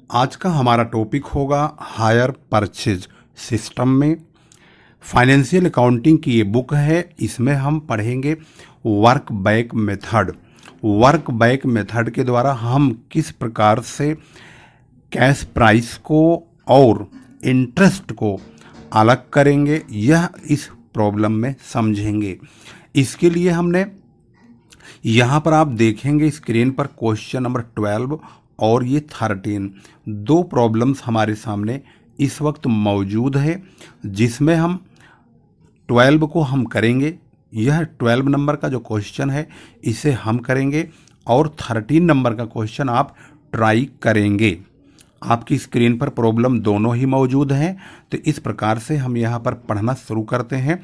आज का हमारा टॉपिक होगा हायर परचेज सिस्टम में। फाइनेंशियल अकाउंटिंग की ये बुक है, इसमें हम पढ़ेंगे work back method. Work back method के द्वारा हम किस प्रकार से कैश प्राइस को और इंटरेस्ट को अलग करेंगे, यह इस प्रॉब्लम में समझेंगे। इसके लिए हमने यहाँ पर आप देखेंगे स्क्रीन पर क्वेश्चन नंबर 12 और ये 13 दो प्रॉब्लम्स हमारे सामने इस वक्त मौजूद है, जिसमें हम 12 को हम करेंगे। यह 12 नंबर का जो क्वेश्चन है इसे हम करेंगे और 13 नंबर का क्वेश्चन आप ट्राई करेंगे। आपकी स्क्रीन पर प्रॉब्लम दोनों ही मौजूद हैं, तो इस प्रकार से हम यहाँ पर पढ़ना शुरू करते हैं।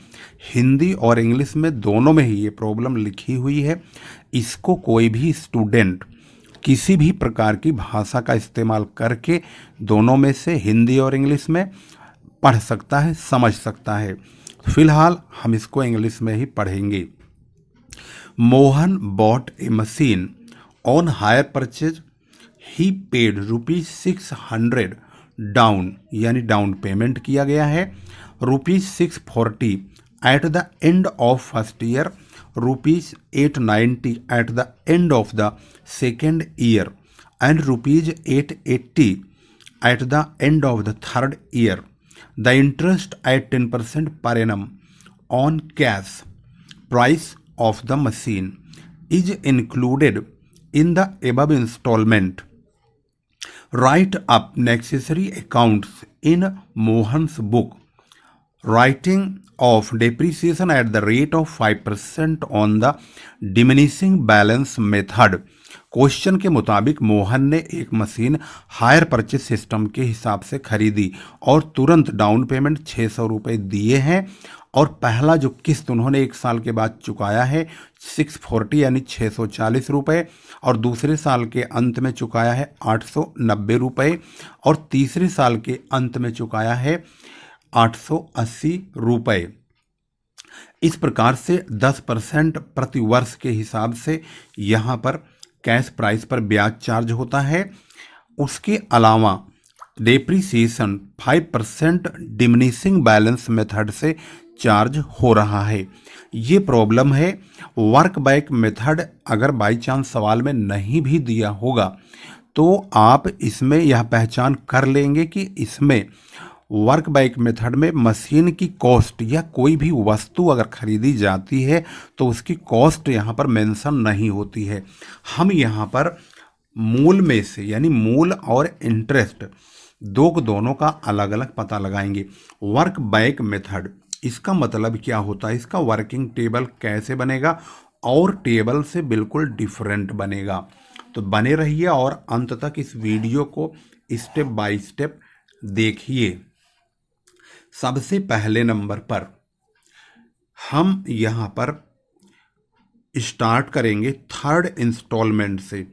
हिंदी और इंग्लिश में दोनों में ही ये प्रॉब्लम लिखी हुई है। इसको कोई भी स्टूडेंट किसी भी प्रकार की भाषा का इस्तेमाल करके दोनों में से हिंदी और इंग्लिश में पढ़ सकता है, समझ सकता है। फिलहाल हम इसको इंग्लिश में ही पढ़ेंगे। Mohan bot A machine on hire purchase. He paid ₹600 down, यानी डाउन पेमेंट किया गया है। ₹640 at the end of first year, ₹890 at the end of the second year and ₹880 at the end of the third year. The interest at 10% per annum on cash price of the machine is included in the above installment. Write up necessary accounts in Mohan's book. Writing of depreciation at the rate of 5% on the diminishing balance method. Question के मुताबिक मोहन ने एक machine hire purchase system के हिसाब से खरीदी और तुरंत डाउन पेमेंट 600 रुपये दिए हैं, और पहला जो किस्त उन्होंने एक साल के बाद चुकाया है 640 यानी 640 रुपये, और दूसरे साल के अंत में चुकाया है 890 रुपये, और तीसरे साल के अंत में चुकाया है 880 रुपये। इस प्रकार से 10% प्रति वर्ष के हिसाब से यहाँ पर कैश प्राइस पर ब्याज चार्ज होता है। उसके अलावा डेप्रीसिएशन 5% डिमिनिशिंग बैलेंस मेथड से चार्ज हो रहा है। ये प्रॉब्लम है। वर्क बैक मेथड अगर बाई चांस सवाल में नहीं भी दिया होगा तो आप इसमें यह पहचान कर लेंगे कि इसमें वर्क बैक मेथड में मशीन की कॉस्ट या कोई भी वस्तु अगर खरीदी जाती है तो उसकी कॉस्ट यहाँ पर मेंशन नहीं होती है। हम यहाँ पर मूल में से यानी मूल और इंटरेस्ट दोनों का अलग अलग पता लगाएंगे। वर्क बैक मेथड, इसका मतलब क्या होता है, इसका वर्किंग टेबल कैसे बनेगा, और टेबल से बिल्कुल डिफरेंट बनेगा। तो बने रहिए और अंत तक इस वीडियो को स्टेप बाय स्टेप देखिए। सबसे पहले नंबर पर हम यहाँ पर स्टार्ट करेंगे थर्ड इंस्टॉलमेंट से,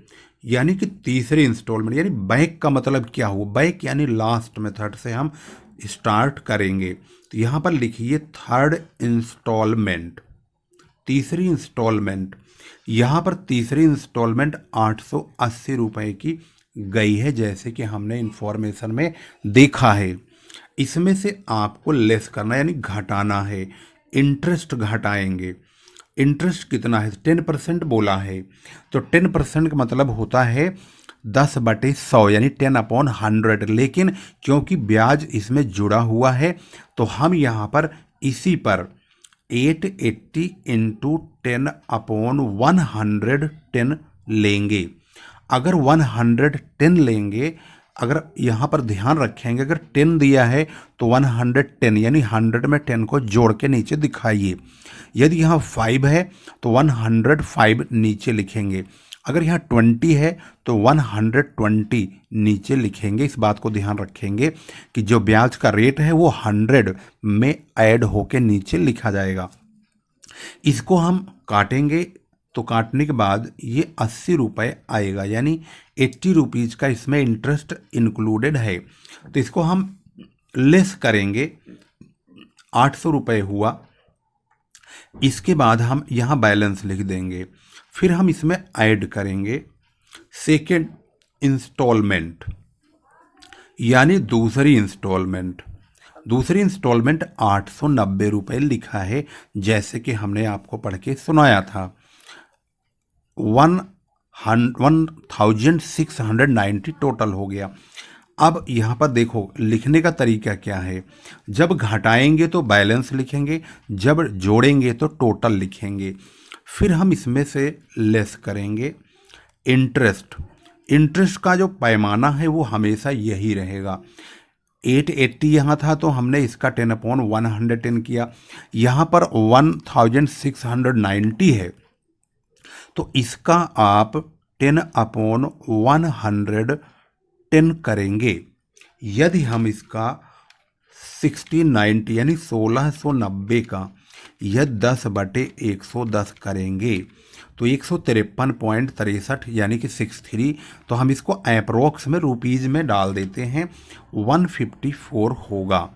यानी कि तीसरी इंस्टॉलमेंट। यानी बैक का मतलब क्या हुआ, बैक यानी लास्ट मेथड से हम स्टार्ट करेंगे। तो यहाँ पर लिखिए थर्ड इंस्टॉलमेंट, तीसरी इंस्टॉलमेंट। यहाँ पर तीसरी इंस्टॉलमेंट 880 रुपये की गई है, जैसे कि हमने इंफॉर्मेशन में देखा है। इसमें से आपको लेस करना यानी घटाना है। इंटरेस्ट घटाएंगे। इंटरेस्ट कितना है, 10% बोला है, तो 10% का मतलब होता है 10/100 यानी 10/100। लेकिन क्योंकि ब्याज इसमें जुड़ा हुआ है तो हम यहाँ पर इसी पर 880 इंटू 10/110 लेंगे। अगर 110 लेंगे, अगर यहाँ पर ध्यान रखेंगे, अगर 10 दिया है तो 110 यानी 100 में 10 को जोड़ के नीचे दिखाइए। यदि यहाँ 5 है तो 105 नीचे लिखेंगे। अगर यहाँ 20 है तो 120 नीचे लिखेंगे। इस बात को ध्यान रखेंगे कि जो ब्याज का रेट है वो 100 में ऐड होके नीचे लिखा जाएगा। इसको हम काटेंगे, तो काटने के बाद ये 80 रुपये आएगा, यानी 80 रुपीज़ का इसमें इंटरेस्ट इंक्लूडेड है। तो इसको हम लेस करेंगे, 800 रुपये हुआ। इसके बाद हम यहाँ बैलेंस लिख देंगे। फिर हम इसमें ऐड करेंगे सेकेंड इंस्टॉलमेंट। यानी दूसरी इंस्टॉलमेंट 890 रुपये लिखा है, जैसे कि हमने आपको पढ़ के सुनाया था। 1690 टोटल हो गया। अब यहाँ पर देखो लिखने का तरीका क्या है, जब घटाएंगे तो बैलेंस लिखेंगे, जब जोड़ेंगे तो टोटल लिखेंगे। फिर हम इसमें से लेस करेंगे इंटरेस्ट का जो पैमाना है वो हमेशा यही रहेगा। 880 यहाँ था तो हमने इसका 10/110 किया। यहाँ पर 1690 है तो इसका आप 10/110 करेंगे। यदि हम इसका 1690 यानी 1690 का यह 10/110 करेंगे तो 153.63 यानी कि 63, तो हम इसको अप्रोक्स में रुपीज़ में डाल देते हैं, 154 होगा।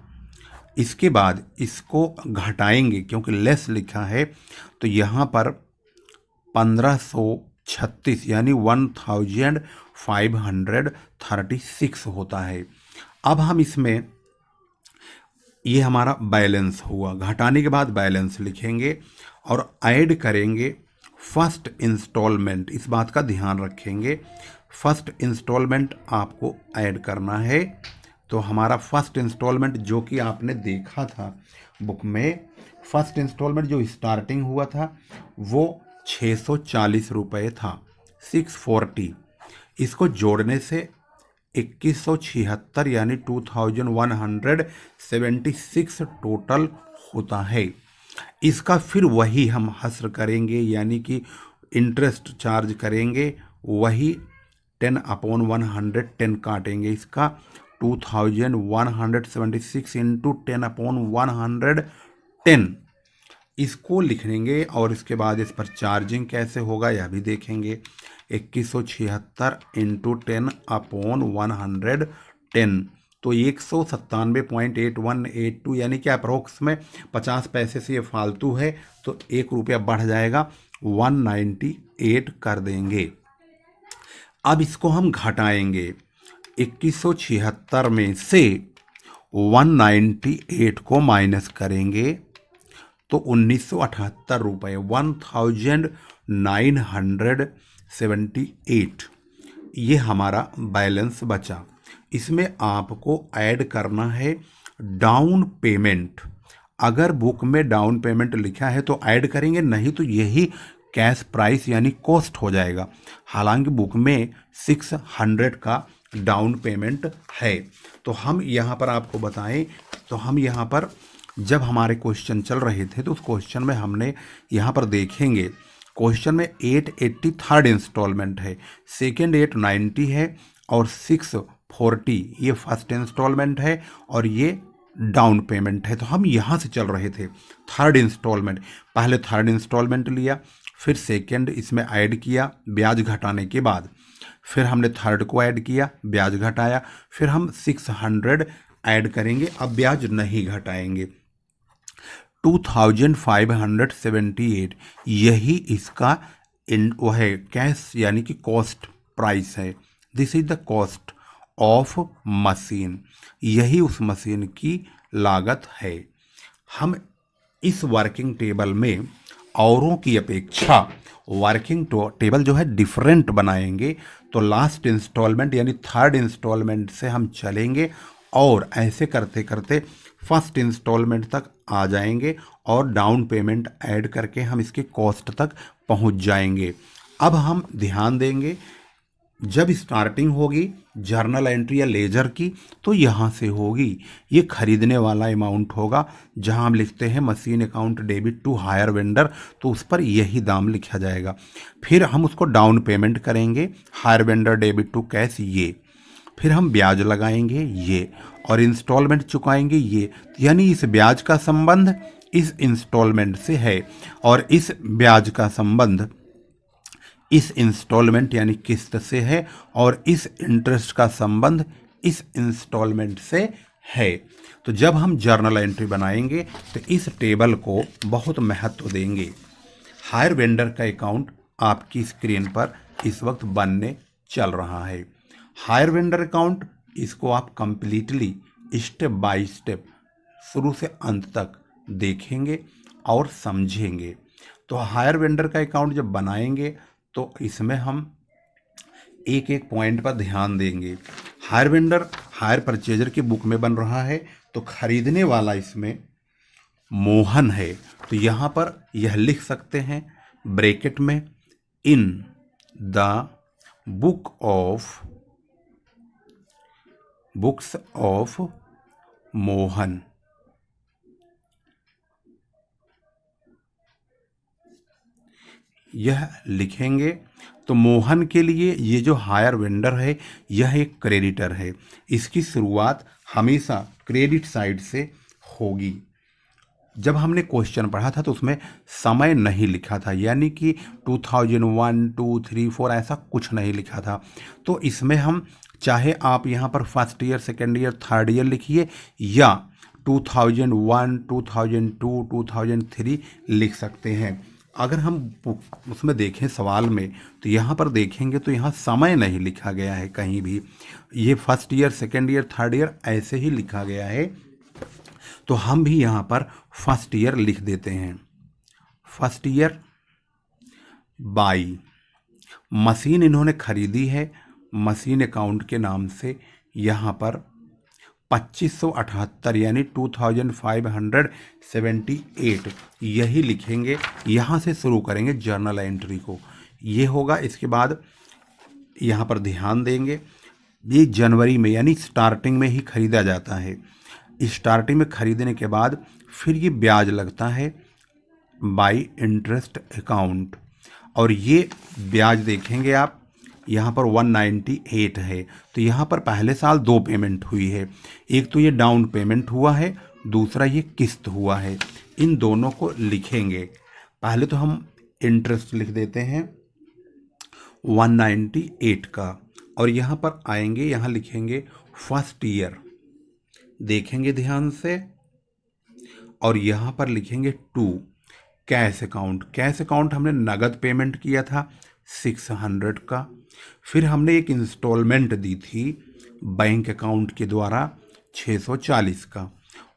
इसके बाद इसको घटाएंगे क्योंकि लेस लिखा है तो यहाँ पर 1536 यानी 1536 होता है। अब हम इसमें ये हमारा बैलेंस हुआ, घटाने के बाद बैलेंस लिखेंगे और ऐड करेंगे फर्स्ट इंस्टॉलमेंट। इस बात का ध्यान रखेंगे, फर्स्ट इंस्टॉलमेंट आपको ऐड करना है। तो हमारा फर्स्ट इंस्टॉलमेंट जो कि आपने देखा था बुक में, फर्स्ट इंस्टॉलमेंट जो स्टार्टिंग हुआ था वो 640 रुपये था, 640। इसको जोड़ने से 2176 यानी 2176 टोटल होता है। इसका फिर वही हम हस्र करेंगे यानी कि इंटरेस्ट चार्ज करेंगे, वही 10/110 काटेंगे। इसका 2176 इंटू 10/110 इसको लिखेंगे और इसके बाद इस पर चार्जिंग कैसे होगा यह भी देखेंगे। 2176 इंटू 10/110 तो 197.8182 यानी कि अप्रोक्स में 50 पैसे से ये फालतू है तो 1 रुपया बढ़ जाएगा, 198 कर देंगे। अब इसको हम घटाएंगे, 2176 में से 198 को माइनस करेंगे तो 1978 रुपये, 1978 ये हमारा बैलेंस बचा। इसमें आपको ऐड करना है डाउन पेमेंट। अगर बुक में डाउन पेमेंट लिखा है तो ऐड करेंगे, नहीं तो यही कैश प्राइस यानी कॉस्ट हो जाएगा। हालांकि बुक में 600 का डाउन पेमेंट है। तो हम यहाँ पर आपको बताएं, तो हम यहाँ पर जब हमारे क्वेश्चन चल रहे थे तो उस क्वेश्चन में हमने यहाँ पर देखेंगे, क्वेश्चन में 880 थर्ड इंस्टॉलमेंट है, सेकेंड 890 है और 640 ये फर्स्ट इंस्टॉलमेंट है और ये डाउन पेमेंट है। तो हम यहाँ से चल रहे थे थर्ड इंस्टॉलमेंट, पहले थर्ड इंस्टॉलमेंट लिया, फिर सेकेंड इसमें ऐड किया ब्याज घटाने के बाद, फिर हमने थर्ड को ऐड किया ब्याज घटाया, फिर हम 600 ऐड करेंगे, अब ब्याज नहीं घटाएंगे। 2578 यही इसका वो है कैश यानी कि कॉस्ट प्राइस है। This is the cost of machine, यही उस मशीन की लागत है। हम इस वर्किंग टेबल में औरों की अपेक्षा वर्किंग टेबल जो है डिफरेंट बनाएंगे। तो लास्ट इंस्टॉलमेंट यानी थर्ड इंस्टॉलमेंट से हम चलेंगे और ऐसे करते करते फर्स्ट इंस्टॉलमेंट तक आ जाएंगे और डाउन पेमेंट ऐड करके हम इसके कॉस्ट तक पहुंच जाएंगे। अब हम ध्यान देंगे, जब स्टार्टिंग होगी जर्नल एंट्री या लेजर की तो यहाँ से होगी, ये खरीदने वाला अमाउंट होगा। जहाँ हम लिखते हैं machine account debit to hire vendor तो उस पर यही दाम लिखा जाएगा। फिर हम उसको डाउन पेमेंट करेंगे, hire vendor debit to cash ये, फिर हम ब्याज लगाएंगे ये और इंस्टॉलमेंट चुकाएंगे ये। यानी इस ब्याज का संबंध इस इंस्टॉलमेंट से है और इस ब्याज का संबंध इस इंस्टॉलमेंट यानी किस्त से है और इस इंटरेस्ट का संबंध इस इंस्टॉलमेंट से है। तो जब हम जर्नल एंट्री बनाएंगे तो इस टेबल को बहुत महत्व देंगे। हायर वेंडर का अकाउंट आपकी स्क्रीन पर इस वक्त बनने चल रहा है। हायर वेंडर अकाउंट इसको आप कंप्लीटली स्टेप बाय स्टेप शुरू से अंत तक देखेंगे और समझेंगे। तो हायर वेंडर का अकाउंट जब बनाएंगे तो इसमें हम एक एक पॉइंट पर ध्यान देंगे। हायर वेंडर हायर परचेजर की बुक में बन रहा है, तो खरीदने वाला इसमें मोहन है। तो यहाँ पर यह लिख सकते हैं ब्रैकेट में, in the books of Mohan. यह लिखेंगे तो मोहन के लिए ये जो हायर वेंडर है यह एक क्रेडिटर है। इसकी शुरुआत हमेशा क्रेडिट साइड से होगी। जब हमने क्वेश्चन पढ़ा था तो उसमें समय नहीं लिखा था, यानी कि 2001, 2, 3, 4 ऐसा कुछ नहीं लिखा था। तो इसमें हम चाहे आप यहाँ पर first year, second year, third year लिखिए या 2001, 2002, 2003 लिख सकते हैं। अगर हम उसमें देखें सवाल में तो यहाँ पर देखेंगे तो यहाँ समय नहीं लिखा गया है कहीं भी। ये first year, second year, third year ऐसे ही लिखा गया है। तो हम भी यहाँ पर फर्स्ट ईयर लिख देते हैं। फर्स्ट ईयर बाई मशीन इन्होंने खरीदी है, मशीन अकाउंट के नाम से यहाँ पर 2578 यानी 2578 यही लिखेंगे। यहाँ से शुरू करेंगे जर्नल एंट्री को, ये होगा। इसके बाद यहाँ पर ध्यान देंगे, ये जनवरी में यानी स्टार्टिंग में ही खरीदा जाता है। स्टार्टिंग में खरीदने के बाद फिर ये ब्याज लगता है बाई इंटरेस्ट अकाउंट, और ये ब्याज देखेंगे आप यहाँ पर 198 है। तो यहाँ पर पहले साल 2 पेमेंट हुई है, एक तो ये डाउन पेमेंट हुआ है, दूसरा ये किस्त हुआ है। इन दोनों को लिखेंगे। पहले तो हम इंटरेस्ट लिख देते हैं 198 का, और यहाँ पर आएंगे, यहाँ लिखेंगे फर्स्ट ईयर, देखेंगे ध्यान से, और यहाँ पर लिखेंगे 2 कैश अकाउंट। कैश अकाउंट हमने नगद पेमेंट किया था 600 का, फिर हमने एक इंस्टॉलमेंट दी थी बैंक अकाउंट के द्वारा 640 का।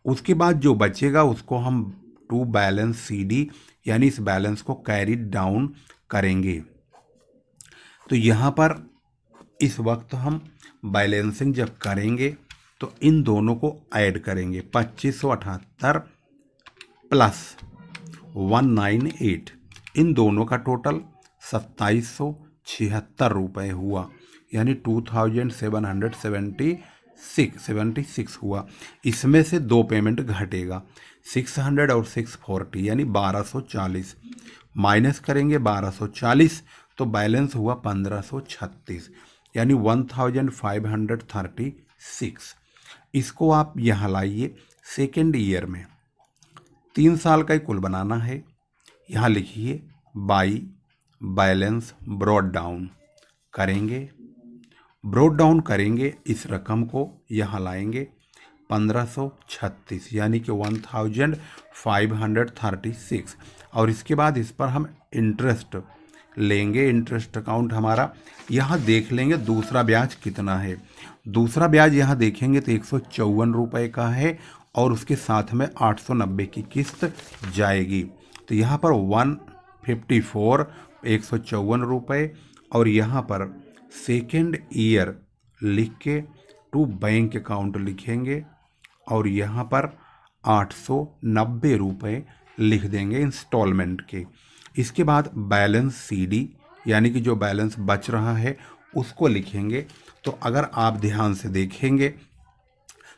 उसके बाद जो बचेगा उसको हम टू बैलेंस CD यानी इस बैलेंस को कैरी डाउन करेंगे। तो यहाँ पर इस वक्त हम बैलेंसिंग जब करेंगे तो इन दोनों को ऐड करेंगे, 2578 प्लस 198, इन दोनों का टोटल 2776 रुपये हुआ, यानी 2776 हुआ। इसमें से 2 पेमेंट घटेगा, 600 और 640 यानी 1240 माइनस करेंगे 1240, तो बैलेंस हुआ 1536 यानी 1536। इसको आप यहाँ लाइए सेकेंड ईयर में, 3 साल का ही कुल बनाना है। यहाँ लिखिए बाई बैलेंस ब्रॉड डाउन करेंगे, इस रकम को यहाँ लाएंगे 1536 यानी कि 1536, और इसके बाद इस पर हम इंटरेस्ट लेंगे। इंटरेस्ट अकाउंट हमारा यहाँ देख लेंगे दूसरा ब्याज कितना है। दूसरा ब्याज यहाँ देखेंगे तो 154 रुपये का है, और उसके साथ में 890 की किस्त जाएगी। तो यहाँ पर 154 154 रुपये, और यहाँ पर सेकेंड ईयर लिख के टू बैंक अकाउंट लिखेंगे, और यहाँ पर 890 रुपये लिख देंगे इंस्टॉलमेंट के। इसके बाद बैलेंस CD यानी कि जो बैलेंस बच रहा है उसको लिखेंगे। तो अगर आप ध्यान से देखेंगे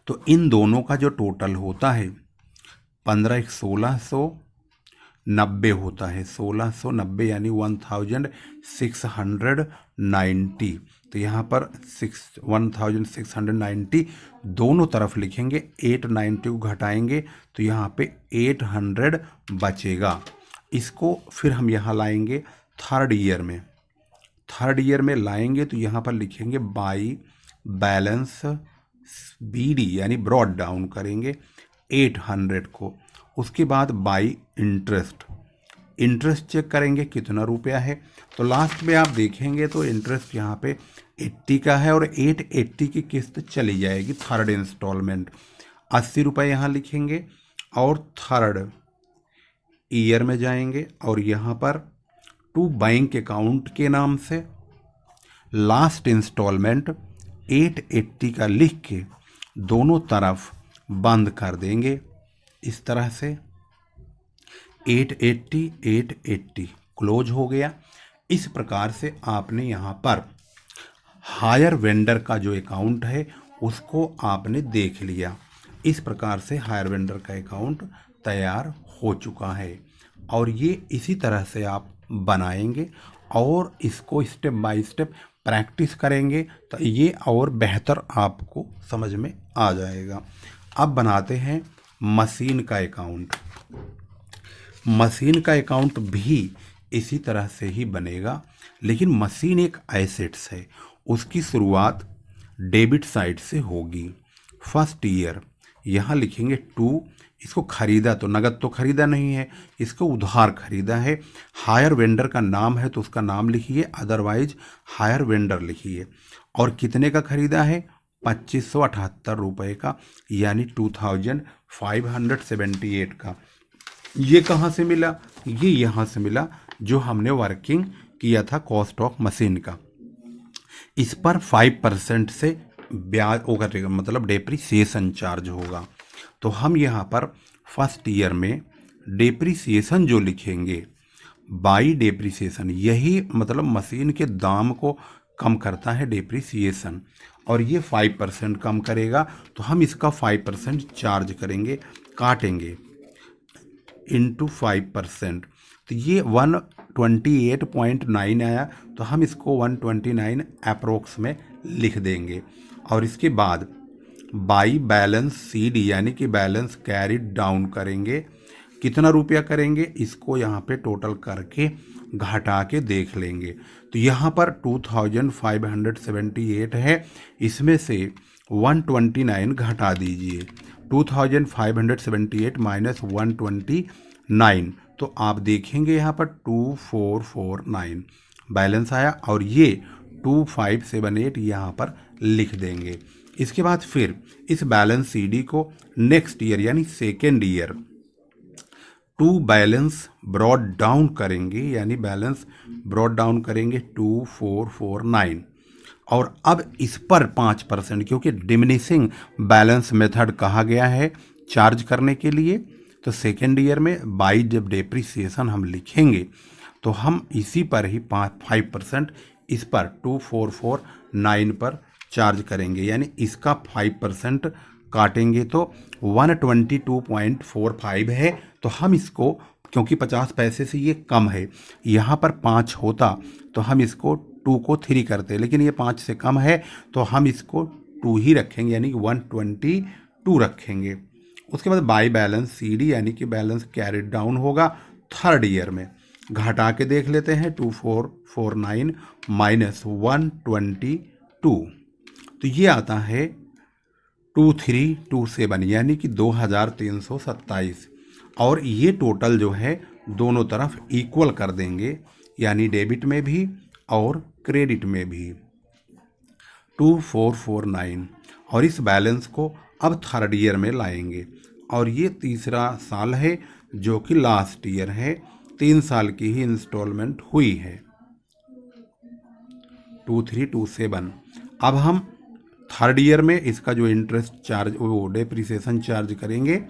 तो इन दोनों का जो टोटल होता है 1690 होता है, 1690 यानी 1690। तो यहाँ पर 1690 दोनों तरफ लिखेंगे, 890 को घटाएंगे तो यहाँ पे 800 बचेगा। इसको फिर हम यहाँ लाएंगे थर्ड ईयर में लाएंगे तो यहाँ पर लिखेंगे बाई बैलेंस BD यानी ब्रॉड डाउन करेंगे 800 को। उसके बाद बाई इंटरेस्ट इंटरेस्ट चेक करेंगे कितना रुपया है। तो लास्ट में आप देखेंगे तो इंटरेस्ट यहाँ पे 80 का है और 880 की किस्त चली जाएगी, थर्ड इंस्टॉलमेंट। 80 रुपये यहाँ लिखेंगे और थर्ड ईयर में जाएंगे और यहाँ पर टू बैंक अकाउंट के नाम से लास्ट इंस्टॉलमेंट 880 का लिख के दोनों तरफ बंद कर देंगे इस तरह से। 880 880 क्लोज हो गया। इस प्रकार से आपने यहाँ पर हायर वेंडर का जो अकाउंट है उसको आपने देख लिया। इस प्रकार से हायर वेंडर का अकाउंट तैयार हो चुका है और ये इसी तरह से आप बनाएंगे और इसको स्टेप बाय स्टेप प्रैक्टिस करेंगे तो ये और बेहतर आपको समझ में आ जाएगा। अब बनाते हैं मशीन का अकाउंट। मशीन का अकाउंट भी इसी तरह से ही बनेगा, लेकिन मशीन एक एसेट्स है, उसकी शुरुआत डेबिट साइड से होगी। फर्स्ट ईयर यहाँ लिखेंगे 2। इसको खरीदा तो नगद तो खरीदा नहीं है, इसको उधार खरीदा है। हायर वेंडर का नाम है तो उसका नाम लिखिए, अदरवाइज हायर वेंडर लिखिए। और कितने का खरीदा है? 2578 रुपये का, यानी 2578 का। ये कहाँ से मिला? ये यहाँ से मिला जो हमने वर्किंग किया था कॉस्ट ऑफ मशीन का। इस पर 5% से ब्याज होगा, मतलब डेप्रिसिएशन चार्ज होगा। तो हम यहाँ पर फर्स्ट ईयर में डेप्रिसिएशन जो लिखेंगे बाई डेप्रिसिएशन, यही मतलब मशीन के दाम को कम करता है डेप्रिसिएशन, और ये 5% कम करेगा। तो हम इसका 5% चार्ज करेंगे, काटेंगे इंटू 5%। तो ये 128.9 आया, तो हम इसको 129 अप्रोक्स में लिख देंगे। और इसके बाद बाई बैलेंस सीडी यानी कि बैलेंस कैरिड डाउन करेंगे। कितना रुपया करेंगे इसको यहाँ पे टोटल करके घटा के देख लेंगे। तो यहाँ पर 2578 है, इसमें से 129 घटा दीजिए। 2578 माइनस 129, तो आप देखेंगे यहाँ पर 2449 बैलेंस आया, और ये 2578 यहाँ पर लिख देंगे। इसके बाद फिर इस बैलेंस सीडी को नेक्स्ट ईयर यानी second year to balance brought down करेंगे, यानी बैलेंस ब्रॉड डाउन करेंगे 2449। और अब इस पर 5%, क्योंकि डिमिनिशिंग बैलेंस मेथड कहा गया है चार्ज करने के लिए, तो सेकेंड ईयर में बाई जब डेप्रिसिएशन हम लिखेंगे तो हम इसी पर ही 5% इस पर 2449 पर चार्ज करेंगे, यानी इसका 5% काटेंगे तो 122.45 है। तो हम इसको, क्योंकि 50 पैसे से ये कम है, यहाँ पर 5 होता तो हम इसको 2 को 3 करते, लेकिन ये 5 से कम है तो हम इसको 2 ही रखेंगे, यानी 122 रखेंगे। उसके बाद बाई बैलेंस सीडी यानी कि बैलेंस कैरिड डाउन होगा थर्ड ईयर में। घटा के देख लेते हैं, 2449 माइनस 122, तो ये आता है 2327, यानी कि 2327। और ये टोटल जो है दोनों तरफ इक्वल कर देंगे, यानी डेबिट में भी और क्रेडिट में भी 2449। और इस बैलेंस को अब थर्ड ईयर में लाएंगे, और ये तीसरा साल है जो कि लास्ट ईयर है, 3 साल की ही इंस्टॉलमेंट हुई है 2327। अब हम थर्ड ईयर में इसका जो इंटरेस्ट चार्ज, वो डेप्रिसिएशन चार्ज करेंगे,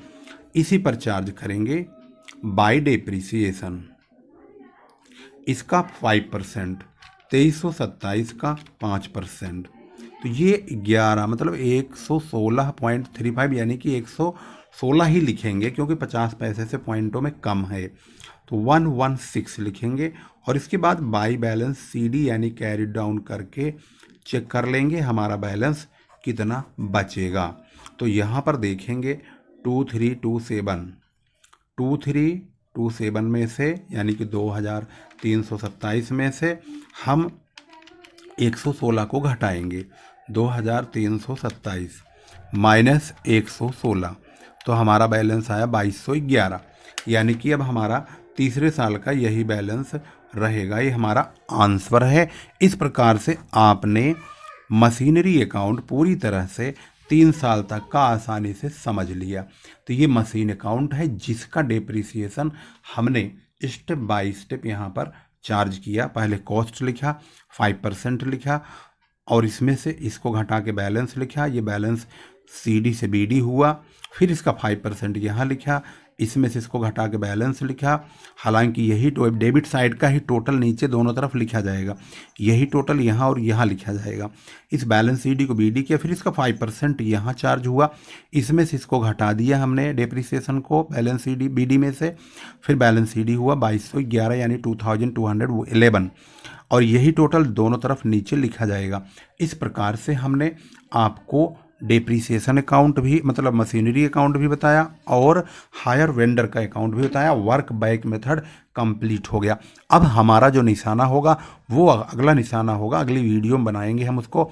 इसी पर चार्ज करेंगे बाय डेप्रिसिएशन। इसका 5%, 2327 का 5%, तो ये 11 मतलब 116.35, यानी कि 116 ही लिखेंगे, क्योंकि 50 पैसे से पॉइंटों में कम है, तो 116 लिखेंगे। और इसके बाद बाई बैलेंस सीडी यानी कैरी डाउन करके चेक कर लेंगे हमारा बैलेंस कितना बचेगा। तो यहाँ पर देखेंगे 2327 में से, यानी कि 2327 में से हम 116 को घटाएंगे, 2327 माइनस 116, तो हमारा बैलेंस आया 2211, यानी कि अब हमारा तीसरे साल का यही बैलेंस रहेगा। ये हमारा आंसर है। इस प्रकार से आपने मशीनरी अकाउंट पूरी तरह से 3 साल तक का आसानी से समझ लिया। तो ये मशीन अकाउंट है जिसका डेप्रिसिएशन हमने स्टेप बाय स्टेप यहाँ पर चार्ज किया। पहले कॉस्ट लिखा, 5% लिखा, और इसमें से इसको घटा के बैलेंस लिखा। ये बैलेंस CD से BD हुआ। फिर इसका 5% यहाँ लिखा, इसमें से इसको घटा के बैलेंस लिखा। हालांकि यही डेबिट साइड का ही टोटल नीचे दोनों तरफ लिखा जाएगा, यही टोटल यहाँ और यहाँ लिखा जाएगा। इस बैलेंस CD को BD किया, फिर इसका 5% यहाँ चार्ज हुआ। इसमें से इसको घटा दिया हमने डेप्रिसिएशन को बैलेंस CD BD में से। फिर बैलेंस CD हुआ 2211 यानी 2211, और यही टोटल दोनों तरफ नीचे लिखा जाएगा। इस प्रकार से हमने आपको डेप्रिसिएशन अकाउंट भी, मतलब मशीनरी अकाउंट भी बताया, और हायर वेंडर का अकाउंट भी बताया। वर्क बैक मेथड कंप्लीट हो गया। अब हमारा जो निशाना होगा वो अगला निशाना होगा, अगली वीडियो में बनाएंगे हम उसको,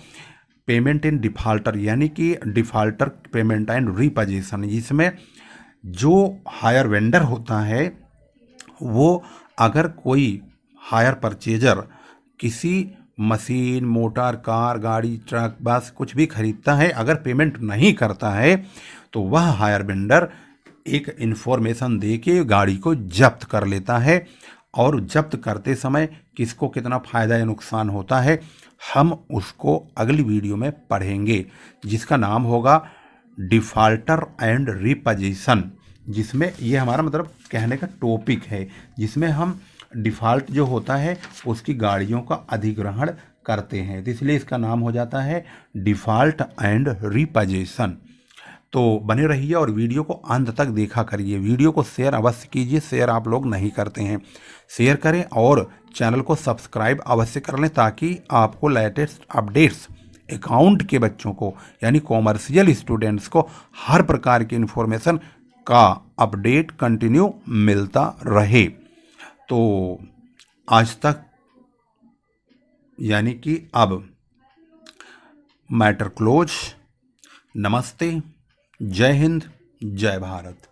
पेमेंट इन डिफॉल्टर, यानी कि डिफॉल्टर पेमेंट एंड रीपोजीशन। जिसमें जो हायर वेंडर होता है वो अगर कोई हायर परचेजर किसी मशीन, मोटर, कार, गाड़ी, ट्रक, बस कुछ भी खरीदता है, अगर पेमेंट नहीं करता है तो वह हायर वेंडर एक इन्फॉर्मेशन दे के गाड़ी को जब्त कर लेता है। और जब्त करते समय किसको कितना फ़ायदा या नुकसान होता है हम उसको अगली वीडियो में पढ़ेंगे, जिसका नाम होगा डिफॉल्टर एंड रीपोजीशन। जिसमें ये हमारा मतलब कहने का टॉपिक है, जिसमें हम डिफ़ॉल्ट जो होता है उसकी गाड़ियों का अधिग्रहण करते हैं। तो इसलिए इसका नाम हो जाता है डिफ़ॉल्ट एंड रीपोजीशन। तो बने रहिए और वीडियो को अंत तक देखा करिए। वीडियो को शेयर अवश्य कीजिए, शेयर आप लोग नहीं करते हैं, शेयर करें, और चैनल को सब्सक्राइब अवश्य कर लें ताकि आपको लेटेस्ट अपडेट्स अकाउंट के बच्चों को, यानी कॉमर्शियल स्टूडेंट्स को, हर प्रकार की इन्फॉर्मेशन का अपडेट कंटिन्यू मिलता रहे। तो आज तक यानी कि अब मैटर क्लोज। नमस्ते, जय हिंद, जय भारत।